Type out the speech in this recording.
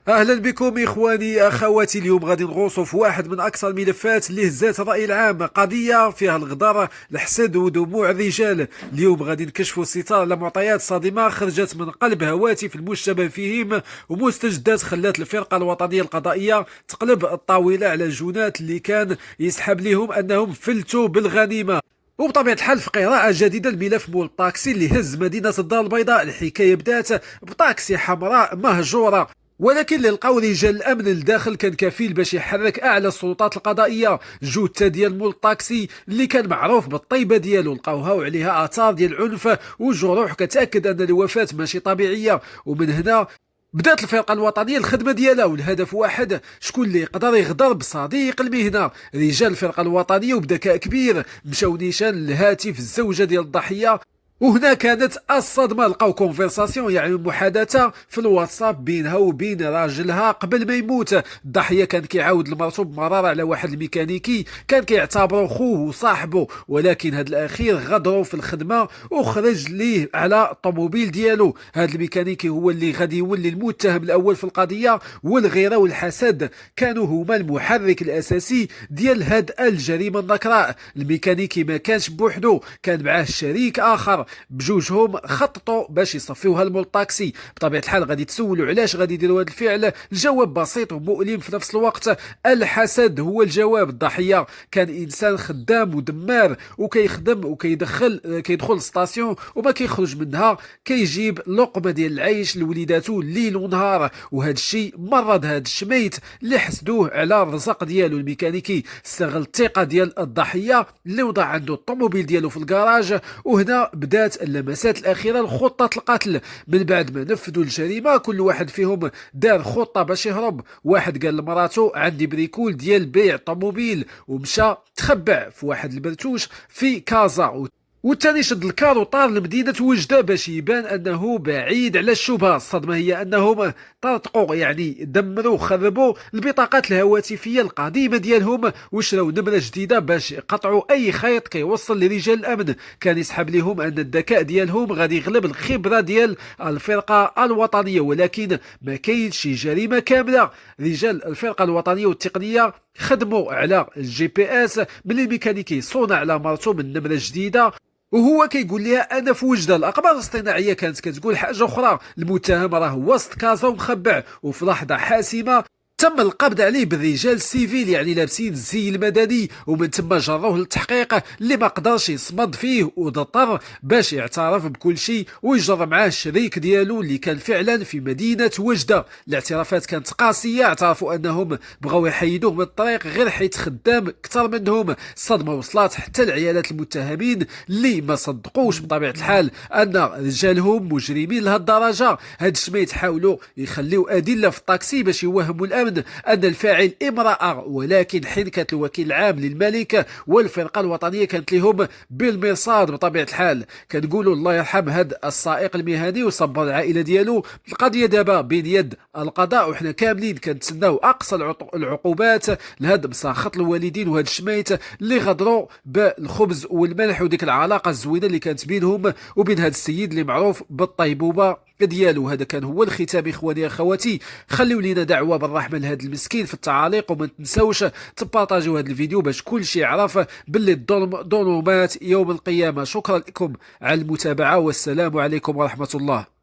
اهلا بكم اخواني اخواتي. اليوم غادي نغوصوا في واحد من اكثر الملفات اللي هزات الراي العام، قضيه فيها الغدر، الحسد ودموع الرجال. اليوم غادي نكشفوا الستار على معطيات صادمه خرجت من قلب هواتف المشتبه فيهم، ومستجدات خلات الفرقه الوطنيه القضائيه تقلب الطاوله على الجنات اللي كان يسحب لهم انهم فلتوا بالغنيمه. وبطبيعة الحال في قراءة جديدة الملف مول الطاكسي اللي هز مدينة الدار البيضاء. الحكاية بدات بطاكسي حمراء مهجورة، ولكن اللي لقاو رجال الامن الداخل كان كفيل باش يحرك اعلى السلطات القضائيه. جثه ديال مول الطاكسي اللي كان معروف بالطيبه ديالو لقاوها وعليها اثار ديال العنف وجروح كتاكد ان الوفاه ماشي طبيعيه. ومن هنا بدات الفرقه الوطنيه الخدمه ديالها، والهدف واحد: شكون اللي يقدر يغدر بصديق المهنه. رجال الفرقه الوطنيه وبذكاء كبير مشاو نيشان لهاتف الزوجه ديال الضحيه، وهنا كانت الصدمه. لقاو كونفرساسيون، يعني محادثه في الواتساب بينها وبين راجلها قبل ما يموت. الضحيه كان كيعاود لمرته بمراره على واحد الميكانيكي كان كيعتبره خوه وصاحبه، ولكن هذا الاخير غدروا في الخدمه وخرج ليه على الطوموبيل ديالو. هذا الميكانيكي هو اللي غادي يولي المتهم الاول في القضيه، والغيره والحسد كانوا هما المحرك الاساسي ديال هاد الجريمه النكراء. الميكانيكي ما كانش بوحده، كان معاه شريك اخر، بجوجهم خططوا باش يصفيوها المول الطاكسي. بطبيعه الحال غادي تسولوا علاش غادي يديروا هذا الفعل. الجواب بسيط ومؤلم في نفس الوقت: الحسد هو الجواب. الضحيه كان انسان خدام ودمار، وكيخدم كيدخل الستاسيون وما كيخرج منها، كيجيب لقمه ديال العيش لوليداتو ليل ونهار. وهذا الشيء مرض هذا الشميت اللي حسدوه على الرزق ديالو. الميكانيكي استغل الثقه ديال الضحيه اللي وضع عنده الطوموبيل ديالو في الكراج، وهنا بدات اللمسات الاخيره لخطه القتل. من بعد ما نفذوا الجريمه كل واحد فيهم دار خطه باش يهرب. واحد قال لمراته: عندي بريكول ديال بيع طوموبيل، ومشى تخبع في واحد البرتوش في كازا. والثاني شد الكار وطار لمدينة وجدة باش يبان أنه بعيد على الشبهة. الصدمة هي أنهم طرطقوا، يعني دمروا خربوا البطاقات الهواتفية القديمة ديالهم، وشراو نمرة جديدة باش يقطعوا أي خيط كيوصل لرجال الأمن. كان يسحب لهم أن الذكاء ديالهم غادي يغلب الخبرة ديال الفرقة الوطنية، ولكن ما كاينش شي جريمة كاملة. رجال الفرقة الوطنية والتقنية خدموا على الجي بي اس من الميكانيكي صنع على مرته من نمرة جديدة، وهو كيقول لها انا في وجده. الاقمار الاصطناعيه كانت كتقول حاجه اخرى: المتهم راه وسط كازا ومخبع. وفي لحظه حاسمه تم القبض عليه بالرجال السيفيل، يعني لابسين الزي المدني، ومن ثم جروه للتحقيق اللي ما قدرش يصمد فيه واضطر باش يعترف بكل شيء ويجر معاه الشريك ديالو اللي كان فعلا في مدينه وجده. الاعترافات كانت قاسيه، اعترفوا انهم بغاو يحيدوه من الطريق غير حيت خدام اكثر منهم. الصدمه وصلت حتى لعيالات المتهمين اللي ما صدقوش بطبيعه الحال ان رجالهم مجرمين لهذه الدرجه. هاد الشميت حاولوا يخليو ادله في الطاكسي باش يوهموا الامن أن الفاعل امرأة، ولكن حين كانت الوكيل العام للملك والفرقة الوطنية كانت لهم بالمرصاد. بطبيعة الحال كنقولوا الله يرحم هذا السائق المهني وصبر العائلة ديالو. القضية دابا بين يد القضاء، وحنا كاملين كنتسناو أقصى العقوبات لهذا مساخط الوالدين وهذا الشميت اللي غدروا بالخبز والملح وديك العلاقة الزوينة اللي كانت بينهم وبين هذا السيد اللي معروف بالطيبوبة ديالو. هذا كان هو الختام اخواني اخواتي. خليوا لينا دعوه بالرحمه لهذا المسكين في التعاليق، وما تنساوش تبارطاجيو هذا الفيديو باش كل شيء يعرف باللي الظلم ظلمات يوم القيامه. شكرا لكم على المتابعه، والسلام عليكم ورحمه الله.